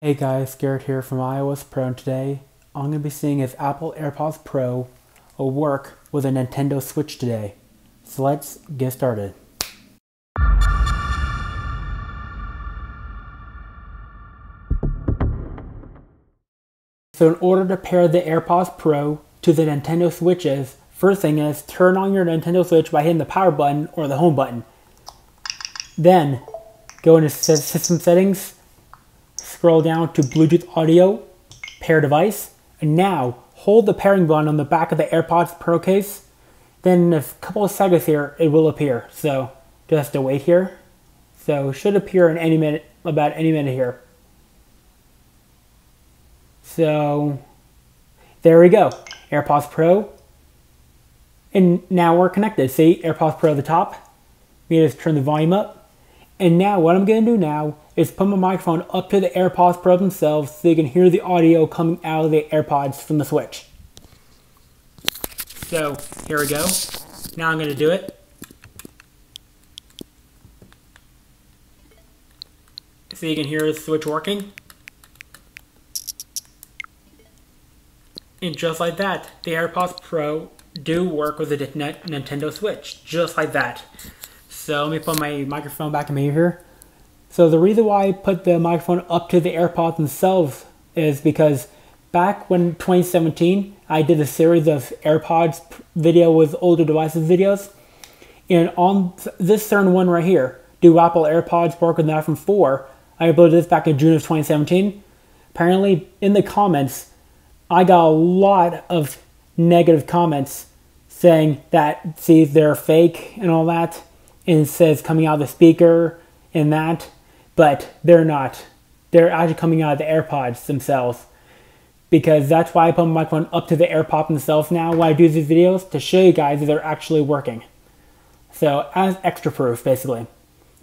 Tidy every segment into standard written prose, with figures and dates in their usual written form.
Hey guys, Garrett here from iOS Pro, and today I'm going to be seeing if Apple AirPods Pro will work with a Nintendo Switch today. So let's get started. So in order to pair the AirPods Pro to the Nintendo Switches, first thing is turn on your Nintendo Switch by hitting the power button or the home button. Then go into system settings, scroll down to Bluetooth audio, pair device, and now hold the pairing button on the back of the AirPods Pro case. Then in a couple of seconds here, it will appear. So just have to wait here. So it should appear in any minute, about any minute here. So there we go, AirPods Pro. And now we're connected. See, AirPods Pro at the top. We just turn the volume up. And now what I'm going to do now is put my microphone up to the AirPods Pro themselves so you can hear the audio coming out of the AirPods from the Switch. So here we go. Now I'm going to do it. So you can hear the Switch working. And just like that, the AirPods Pro do work with the Nintendo Switch. Just like that. So let me put my microphone back in my ear here. So the reason why I put the microphone up to the AirPods themselves is because back when 2017, I did a series of AirPods video with older devices videos. And on this certain one right here, do Apple AirPods work with the iPhone 4? I uploaded this back in June of 2017. Apparently, in the comments, I got a lot of negative comments saying that, see, they're fake and all that. And it says coming out of the speaker and that, but they're not. They're actually coming out of the AirPods themselves, because that's why I put my microphone up to the AirPods themselves now when I do these videos, to show you guys that they're actually working. So as extra proof, basically.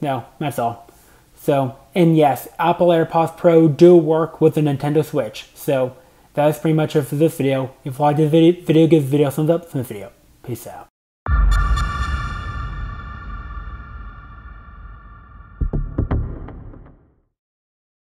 No, that's all. So, and yes, Apple AirPods Pro do work with the Nintendo Switch. So that's pretty much it for this video. If you like this video, give the video a thumbs up from the video. Peace out.